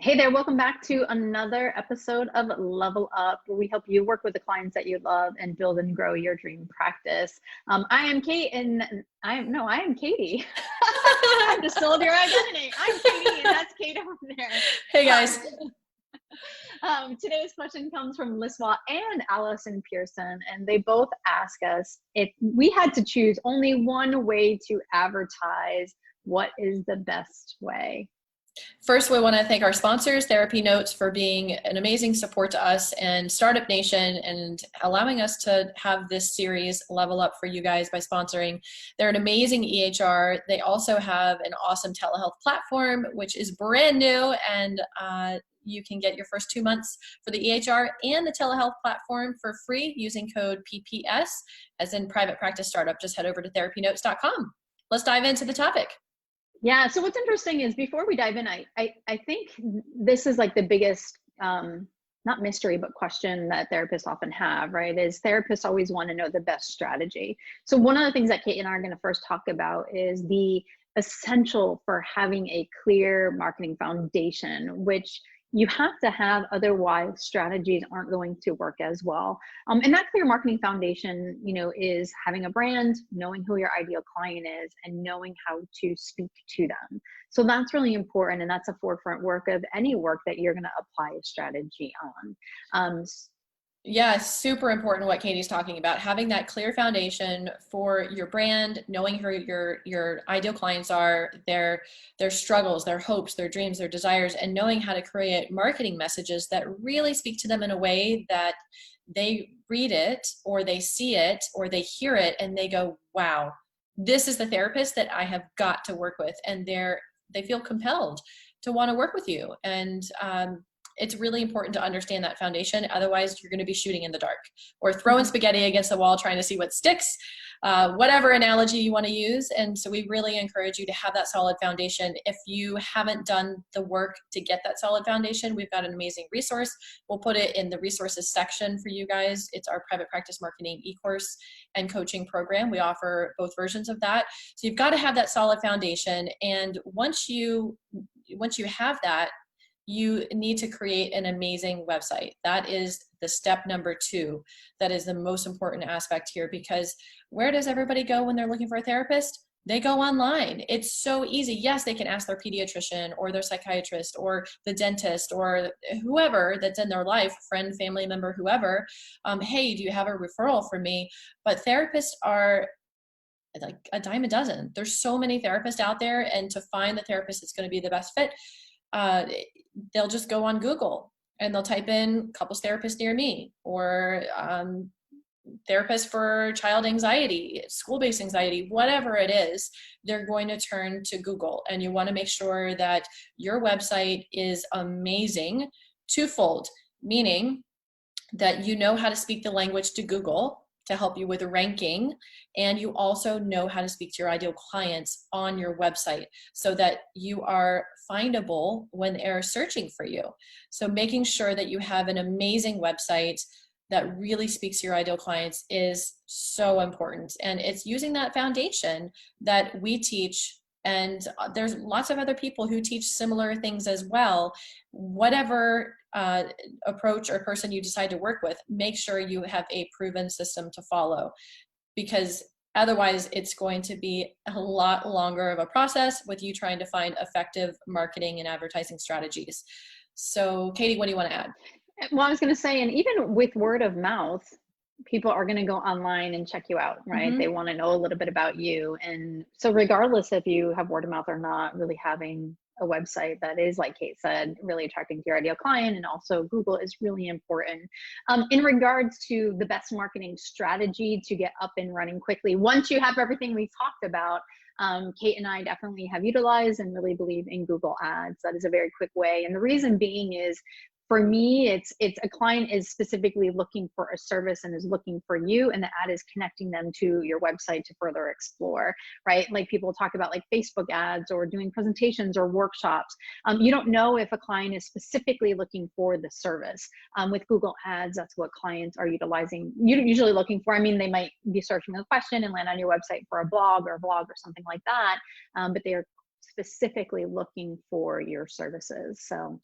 Hey there, welcome back to another episode of Level Up, where we help you work with the clients that you love and build and grow your dream practice. I am Kate, and I am Katie. I just stole your identity. I'm Katie, and that's Kate over there. Hey guys. Today's question comes from Liswa and Allison Pearson, and they both ask us if we had to choose only one way to advertise, what is the best way? First, we want to thank our sponsors, TherapyNotes, for being an amazing support to us and Startup Nation and allowing us to have this series Level Up for you guys by sponsoring. They're an amazing EHR. They also have an awesome telehealth platform, which is brand new, and you can get your first 2 months for the EHR and the telehealth platform for free using code PPS, as in Private Practice Startup. Just head over to therapynotes.com. Let's dive into the topic. Yeah, so what's interesting is before we dive in, I think this is like the biggest, not mystery, but question that therapists often have, right? Is therapists always want to know the best strategy. So one of the things that Kate and I are going to first talk about is the essential for having a clear marketing foundation, which you have to have, otherwise strategies aren't going to work as well. And that clear marketing foundation, is having a brand, knowing who your ideal client is, and knowing how to speak to them. So that's really important, and that's a forefront work of any work that you're going to apply a strategy on. Yeah, super important what Katie's talking about. Having that clear foundation for your brand, knowing who your ideal clients are, their struggles, their hopes, their dreams, their desires, and knowing how to create marketing messages that really speak to them in a way that they read it or they see it or they hear it and they go, wow, this is the therapist that I have got to work with. And they feel compelled to want to work with you. And it's really important to understand that foundation. Otherwise, you're going to be shooting in the dark or throwing spaghetti against the wall trying to see what sticks, whatever analogy you want to use. And so we really encourage you to have that solid foundation. If you haven't done the work to get that solid foundation, we've got an amazing resource. We'll put it in the resources section for you guys. It's our private practice marketing e-course and coaching program. We offer both versions of that. So you've got to have that solid foundation. And once you have that, you need to create an amazing website. That is the step number 2. That is the most important aspect here, because where does everybody go when they're looking for a therapist? They go online. It's so easy. Yes, they can ask their pediatrician or their psychiatrist or the dentist or whoever that's in their life, friend, family member, whoever. Hey, do you have a referral for me? But therapists are like a dime a dozen. There's so many therapists out there, and to find the therapist that's going to be the best fit, they'll just go on Google and they'll type in couples therapist near me, or therapist for child anxiety, school-based anxiety, whatever it is, they're going to turn to Google. And you want to make sure that your website is amazing, twofold, meaning that you know how to speak the language to Google to help you with ranking, and you also know how to speak to your ideal clients on your website so that you are findable when they're searching for you. So making sure that you have an amazing website that really speaks to your ideal clients is so important. And it's using that foundation that we teach, and there's lots of other people who teach similar things as well. Whatever approach or person you decide to work with, make sure you have a proven system to follow, because otherwise it's going to be a lot longer of a process with you trying to find effective marketing and advertising strategies. So Katie, what do you want to add? Well, I was going to say, and even with word of mouth, people are going to go online and check you out, right? They want to know a little bit about you. And so regardless if you have word of mouth or not, really having a website that is, like Kate said, really attracting to your ideal client, and also Google is really important. In regards to the best marketing strategy to get up and running quickly, once you have everything we talked about, Kate and I definitely have utilized and really believe in Google Ads. That is a very quick way. And the reason being is, for me, it's a client is specifically looking for a service and is looking for you, and the ad is connecting them to your website to further explore, right? Like people talk about like Facebook ads or doing presentations or workshops. You don't know if a client is specifically looking for the service. With Google Ads, that's what clients are utilizing, usually looking for. I mean, they might be searching a question and land on your website for a blog or something like that, but they are specifically looking for your services. So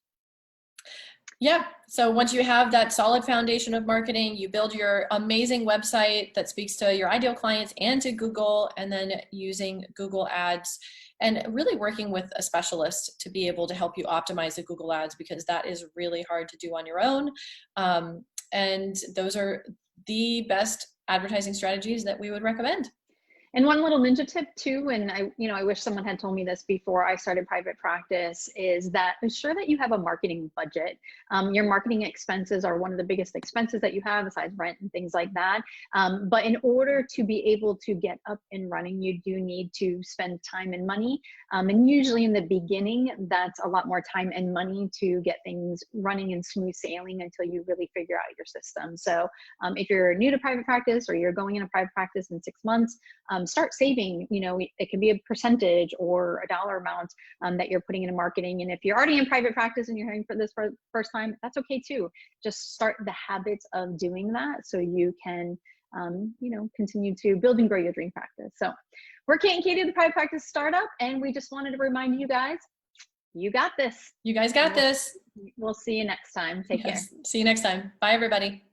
Yeah. So once you have that solid foundation of marketing, you build your amazing website that speaks to your ideal clients and to Google, and then using Google Ads and really working with a specialist to be able to help you optimize the Google Ads, because that is really hard to do on your own. And those are the best advertising strategies that we would recommend. And one little ninja tip too, and I wish someone had told me this before I started private practice, is that ensure that you have a marketing budget. Your marketing expenses are one of the biggest expenses that you have besides rent and things like that. But in order to be able to get up and running, you do need to spend time and money. And usually in the beginning, that's a lot more time and money to get things running and smooth sailing until you really figure out your system. So if you're new to private practice or you're going into private practice in 6 months, start saving. It can be a percentage or a dollar amount that you're putting into marketing. And if you're already in private practice and you're hearing for this for the first time, that's okay too. Just start the habits of doing that so you can continue to build and grow your dream practice. So we're Kate and Katie, the Private Practice Startup, and we just wanted to remind you guys, you got this. You guys got this. We'll see you next time. Take care. See you next time. Bye, everybody.